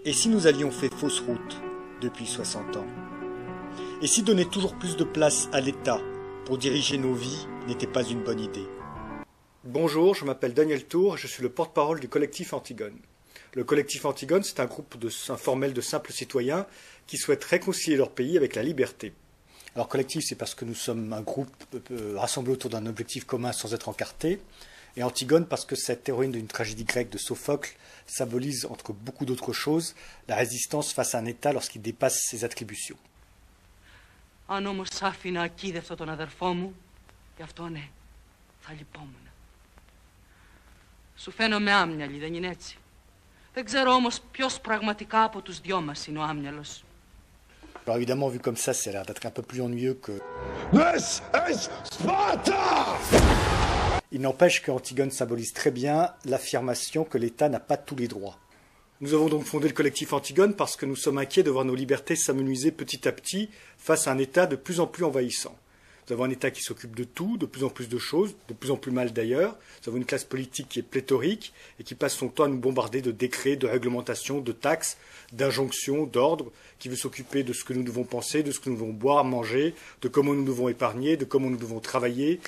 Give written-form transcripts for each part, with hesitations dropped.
Et si nous allions faire fausse route depuis 60 ans? Et si donner toujours plus de place à l'État pour diriger nos vies n'était pas une bonne idée? Bonjour, je m'appelle Daniel Tour et je suis le porte-parole du collectif Antigone. Le collectif Antigone, c'est un groupe informel de simples citoyens qui souhaitent réconcilier leur pays avec la liberté. Alors collectif, c'est parce que nous sommes un groupe rassemblé autour d'un objectif commun sans être encarté. Et Antigone parce que cette héroïne d'une tragédie grecque de Sophocle symbolise, entre beaucoup d'autres choses, la résistance face à un État lorsqu'il dépasse ses attributions. Αν όμως άφηνα ακίδευτο τον αδερφό μου, γι' αυτό ναι, θα λυπόμουν. Σου φαίνομαι άμυαλη, δεν είναι έτσι? Δεν ξέρω όμως ποιος πραγματικά από τους δυο μας είναι ο άμυαλος. Alors évidemment, vu comme ça a l'air d'être un peu plus ennuyeux que... This is Sparta! Il n'empêche qu'Antigone symbolise très bien l'affirmation que l'État n'a pas tous les droits. Nous avons donc fondé le collectif Antigone parce que nous sommes inquiets de voir nos libertés s'amenuiser petit à petit face à un État de plus en plus envahissant. Nous avons un État qui s'occupe de tout, de plus en plus de choses, de plus en plus mal d'ailleurs. Nous avons une classe politique qui est pléthorique et qui passe son temps à nous bombarder de décrets, de réglementations, de taxes, d'injonctions, d'ordres, qui veut s'occuper de ce que nous devons penser, de ce que nous devons boire, manger, de comment nous devons épargner, de comment nous devons travailler,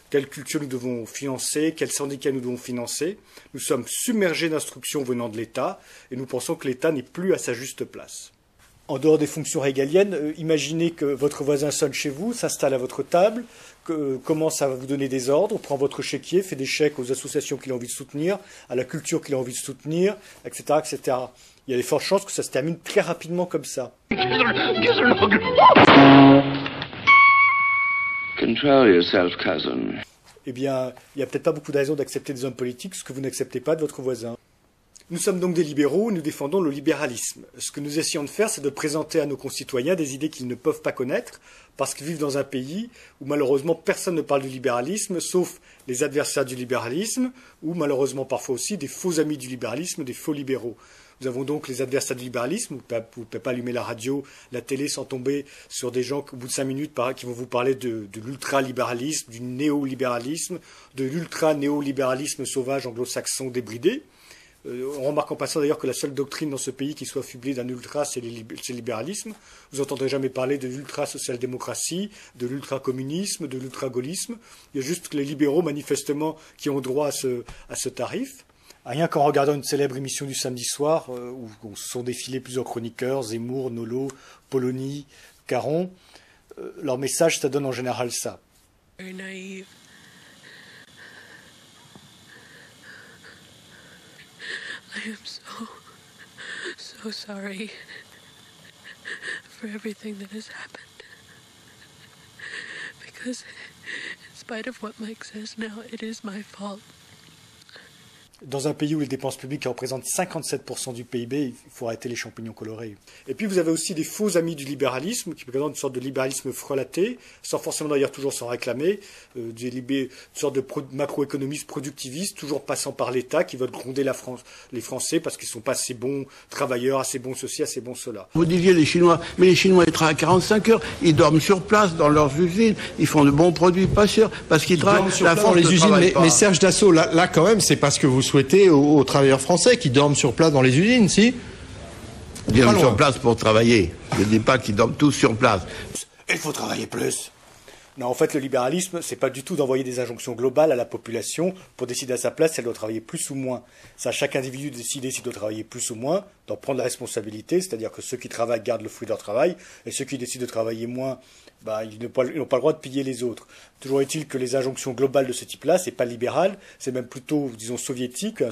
quelle culture nous devons financer, quels syndicats nous devons financer. Nous sommes submergés d'instructions venant de l'État et nous pensons que l'État n'est plus à sa juste place. En dehors des fonctions régaliennes, imaginez que votre voisin sonne chez vous, s'installe à votre table, commence à vous donner des ordres, prend votre chéquier, fait des chèques aux associations qu'il a envie de soutenir, à la culture qu'il a envie de soutenir, etc., etc. Il y a de fortes chances que ça se termine très rapidement comme ça. Control yourself, cousin. Eh bien, il n'y a peut-être pas beaucoup de raisons d'accepter des hommes politiques ce que vous n'acceptez pas de votre voisin. Nous sommes donc des libéraux, nous défendons le libéralisme. Ce que nous essayons de faire, c'est de présenter à nos concitoyens des idées qu'ils ne peuvent pas connaître, parce qu'ils vivent dans un pays où malheureusement personne ne parle du libéralisme, sauf les adversaires du libéralisme, ou malheureusement parfois aussi des faux amis du libéralisme, des faux libéraux. Nous avons donc les adversaires du libéralisme, vous ne pouvez pas allumer la radio, la télé sans tomber sur des gens au bout de 5 minutes qui vont vous parler de l'ultralibéralisme, du néolibéralisme, de l'ultra-néolibéralisme sauvage anglo-saxon débridé. On remarque en passant d'ailleurs que la seule doctrine dans ce pays qui soit affublée d'un ultra, c'est le libéralisme. Vous n'entendrez jamais parler de l'ultra-social-démocratie, de l'ultra-communisme, de l'ultra-gaullisme. Il y a juste que les libéraux, manifestement, qui ont droit à ce tarif. Rien qu'en regardant une célèbre émission du samedi soir, où se sont défilés plusieurs chroniqueurs, Zemmour, Nolot, Polony, Caron, leur message, ça donne en général ça. Very naive. I am so sorry for everything that has happened. Because in spite of what Mike says now, it is my fault. Dans un pays où les dépenses publiques représentent 57% du PIB, il faut arrêter les champignons colorés. Et puis vous avez aussi des faux amis du libéralisme, qui présentent une sorte de libéralisme frelaté, sans forcément d'ailleurs toujours s'en réclamer, une sorte de macroéconomistes productivistes, toujours passant par l'État, qui veulent gronder les Français parce qu'ils ne sont pas assez bons travailleurs, assez bons ceci, assez bons cela. Vous disiez les Chinois, mais les Chinois ils travaillent 45 heures, ils dorment sur place dans leurs usines, ils font de bons produits pas sûrs, parce qu'ils travaillent sur place dans les usines. Mais Serge Dassault, là quand même, c'est parce que vous souhaitez aux travailleurs français qui dorment sur place dans les usines, si? Ils dorment sur place pour travailler. Je ne dis pas qu'ils dorment tous sur place. Il faut travailler plus. Non, en fait, le libéralisme, c'est pas du tout d'envoyer des injonctions globales à la population pour décider à sa place si elle doit travailler plus ou moins. C'est à chaque individu de décider s'il doit travailler plus ou moins, d'en prendre la responsabilité, c'est-à-dire que ceux qui travaillent gardent le fruit de leur travail, et ceux qui décident de travailler moins, ils n'ont pas le droit de piller les autres. Toujours est-il que les injonctions globales de ce type-là, c'est pas libéral, c'est même plutôt, disons, soviétique.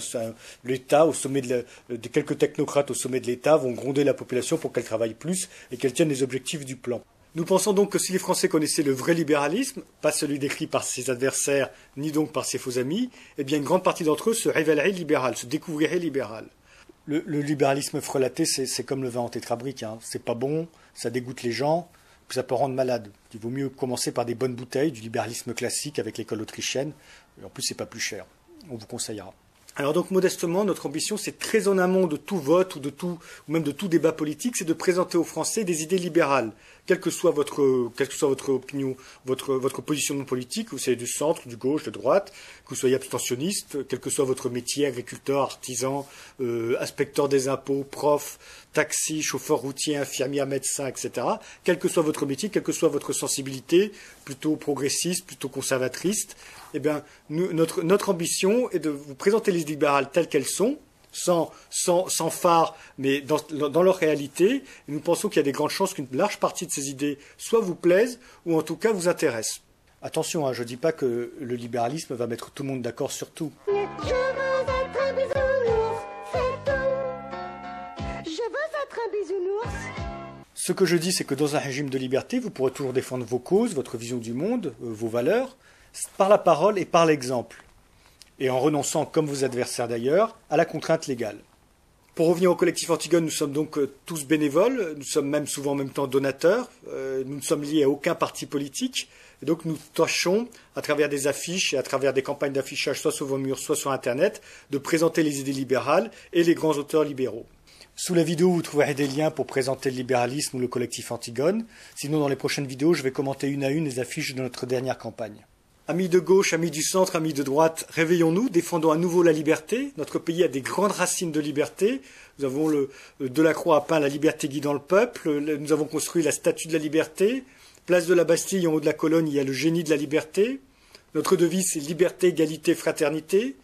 L'État, au sommet de quelques technocrates au sommet de l'État, vont gronder la population pour qu'elle travaille plus et qu'elle tienne les objectifs du plan. Nous pensons donc que si les Français connaissaient le vrai libéralisme, pas celui décrit par ses adversaires, ni donc par ses faux amis, eh bien une grande partie d'entre eux se révéleraient libéral, se découvriraient libéral. Le libéralisme frelaté, c'est comme le vin en tétrabrique, hein. C'est pas bon, ça dégoûte les gens, puis ça peut rendre malade. Il vaut mieux commencer par des bonnes bouteilles, du libéralisme classique avec l'école autrichienne, et en plus c'est pas plus cher. On vous conseillera. Alors donc modestement, notre ambition, c'est très en amont de tout vote ou même de tout débat politique, c'est de présenter aux Français des idées libérales, quelle que soit votre opinion, votre positionnement politique, que vous soyez du centre, du gauche, de droite, que vous soyez abstentionniste, quel que soit votre métier, agriculteur, artisan, inspecteur des impôts, prof, taxi, chauffeur routier, infirmière, médecin, etc. Quel que soit votre métier, quelle que soit votre sensibilité, plutôt progressiste, plutôt conservatrice, eh bien, notre ambition est de vous présenter les idées libérales telles qu'elles sont, sans phare, mais dans leur réalité. Et nous pensons qu'il y a des grandes chances qu'une large partie de ces idées soit vous plaisent, ou en tout cas vous intéressent. Attention, hein, je ne dis pas que le libéralisme va mettre tout le monde d'accord sur tout. Je veux être un bisounours, c'est tout. Je veux être un bisounours. Ce que je dis, c'est que dans un régime de liberté, vous pourrez toujours défendre vos causes, votre vision du monde, vos valeurs, par la parole et par l'exemple, et en renonçant, comme vos adversaires d'ailleurs, à la contrainte légale. Pour revenir au collectif Antigone, nous sommes donc tous bénévoles, nous sommes même souvent en même temps donateurs, nous ne sommes liés à aucun parti politique, et donc nous tâchons, à travers des affiches et à travers des campagnes d'affichage, soit sur vos murs, soit sur Internet, de présenter les idées libérales et les grands auteurs libéraux. Sous la vidéo, vous trouverez des liens pour présenter le libéralisme ou le collectif Antigone. Sinon, dans les prochaines vidéos, je vais commenter une à une les affiches de notre dernière campagne. Amis de gauche, amis du centre, amis de droite, réveillons-nous, défendons à nouveau la liberté. Notre pays a des grandes racines de liberté. Nous avons Delacroix a peint la liberté guidant le peuple. Nous avons construit la statue de la liberté. Place de la Bastille, en haut de la colonne, il y a le génie de la liberté. Notre devise, c'est liberté, égalité, fraternité.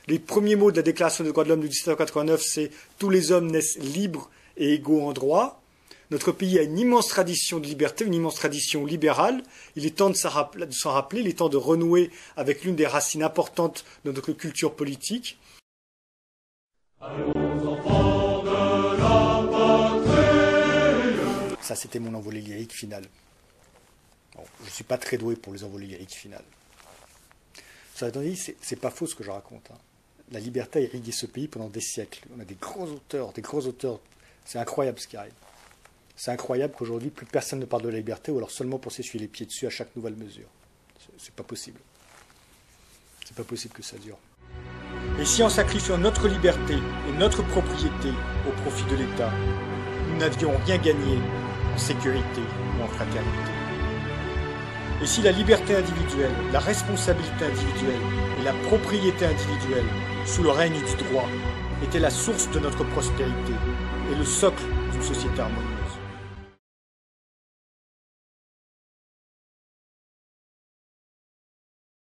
Les premiers mots de la Déclaration des droits de l'homme de 1789, c'est « Tous les hommes naissent libres et égaux en droit ». Notre pays a une immense tradition de liberté, une immense tradition libérale. Il est temps de s'en rappeler, il est temps de renouer avec l'une des racines importantes de notre culture politique. Ça, c'était mon envolée lyrique finale. Bon, je ne suis pas très doué pour les envolées lyriques finales. Ça étant dit, c'est pas faux ce que je raconte. Hein. La liberté a irrigué ce pays pendant des siècles. On a des gros auteurs. C'est incroyable ce qui arrive. C'est incroyable qu'aujourd'hui, plus personne ne parle de la liberté, ou alors seulement pour s'essuyer les pieds dessus à chaque nouvelle mesure. C'est pas possible. C'est pas possible que ça dure. Et si en sacrifiant notre liberté et notre propriété au profit de l'État, nous n'avions rien gagné en sécurité ou en fraternité? Et si la liberté individuelle, la responsabilité individuelle et la propriété individuelle, sous le règne du droit, étaient la source de notre prospérité et le socle d'une société harmonieuse?